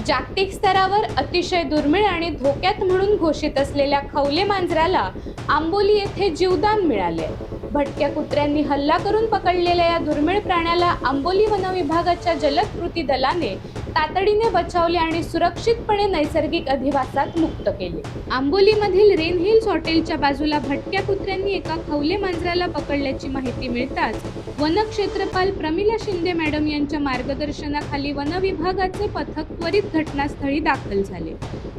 जागतिक स्तरावर अतिशय दुर्मिळ आणि धोक्यात म्हणून घोषित असलेल्या खवले मांजराला आंबोली येथे जीवदान मिळाले। भटक्या कुत्र्यांनी हल्ला करून पकडलेल्या या दुर्मिळ प्राण्याला आंबोली वन विभागाच्या जलद कृती दलाने तातडीने बचावले आणि सुरक्षितपणे नैसर्गिक अधिवासात मुक्त केले। आंबोलीमधील रेन हिल्स हॉटेलच्या बाजूला भटक्या कुत्र्यांनी एका खवले मांजराला पकडल्याची माहिती मिळताच वन क्षेत्रपाल प्रमिला शिंदे मॅडम यांच्या मार्गदर्शनाखाली वन विभागाचे पथक त्वरित घटनास्थळी दाखल झाले।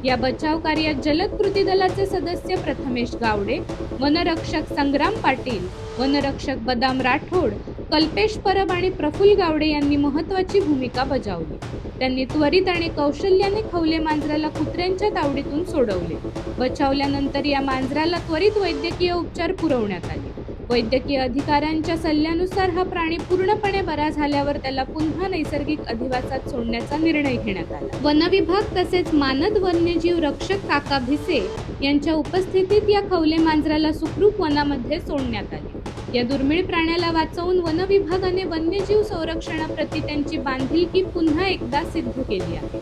या बचाव कार्यात जलद कृती दलाचे सदस्य प्रथमेश गावडे, वनरक्षक संग्राम पाटील, वनरक्षक बदाम राठोड, कल्पेश परब आणि प्रफुल्ल गावडे यांनी महत्त्वाची भूमिका बजावली। त्यांनी त्वरित आणि कौशल्याने खवले मांजराला कुत्र्यांच्या तावडीतून सोडवले। बचावल्यानंतर या मांजराला त्वरित वैद्यकीय उपचार पुरवण्यात आले। वैद्यकीय अधिकाऱ्यांच्या सल्ल्यानुसार हा प्राणी पूर्णपणे बरा झाल्यावर त्याला पुन्हा नैसर्गिक अधिवासात सोडण्याचा निर्णय घेण्यात आला। वन विभाग तसेच मानद वन्यजीव रक्षक काका भिसे यांच्या उपस्थितीत या खवले मांजराला सुखरूप वनामध्ये सोडण्यात आले। या दुर्मिळ प्राण्याला वाचवून वन विभागाने वन्यजीव संरक्षणाप्रती त्यांची बांधिलकी पुन्हा एकदा सिद्ध केली आहे।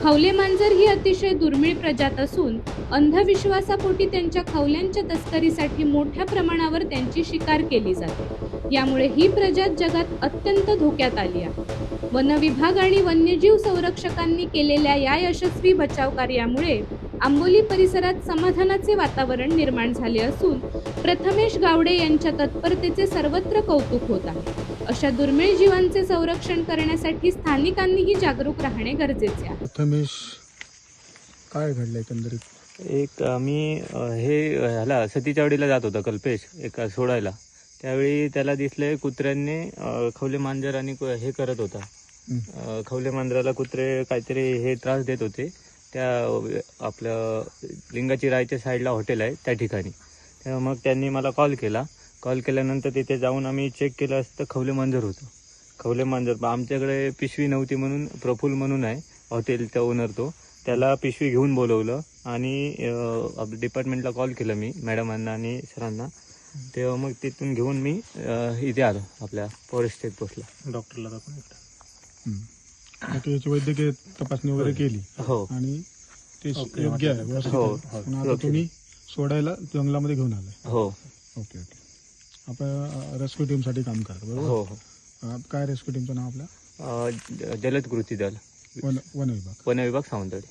खवले मांजर ही अतिशय दुर्मिळ प्रजात असून अंधविश्वासापोटी त्यांच्या खवल्यांच्या तस्करीसाठी मोठ्या प्रमाणावर त्यांची शिकार केली जाते। यामुळे ही प्रजात जगात अत्यंत धोक्यात आली आहे। वन विभाग आणि वन्यजीव संरक्षकांनी केलेल्या या यशस्वी बचाव कार्यामुळे आंबोली परिसरात समाधानाचे वातावरण निर्माण झाले असून प्रथमेश गावडे यांच्या तत्परतेचे सर्वत्र कौतुक होत आहे। अशा दुर्मिळ जीवांचे संरक्षण करण्यासाठी स्थानिकांनीही जागरूक राहणे गरजेचे आहे। प्रथमेश, काय घडलं एकंदरीत? एक मी ह्याला सतीच्यावाडीला जात होता कल्पेश एका सोडायला, त्यावेळी त्याला दिसले कुत्र्यांनी खवले मांजर आणि हे करत होता। खवले मांजराला कुत्रे काहीतरी हे त्रास देत होते। त्या आपल्या लिंगाची रायच्या साईडला हॉटेल आहे त्या ठिकाणी। तेव्हा मग त्यांनी मला कॉल केल्यानंतर तिथे जाऊन आम्ही चेक केलं असतं, खवले मांजर होतं। खवले मांजर आमच्याकडे पिशवी नव्हती म्हणून प्रफुल्ल म्हणून आहे हॉटेलचा ओनर, त्याला पिशवी घेऊन बोलवलं आणि डिपार्टमेंटला कॉल केलं मी मॅडमांना आणि सरांना। तेव्हा मग तिथून घेऊन मी इथे आलो आपल्या फॉरेस्ट चेकपोस्टला। डॉक्टरला दाखवून याची वैद्यकीय तपासणी वगैरे केली हो आणि ते योग्य आहे, व्यवस्थित हो, आहे। आणि आता तुम्ही सोडायला जंगलामध्ये घेऊन आलाय? हो ओके ओके। आपण रेस्क्यू टीमसाठी काम करतो बरोबर? हो हो। काय रेस्क्यू टीमचं नाव आपल्या? जलद कृती दल वन विभाग सावंतवाडी।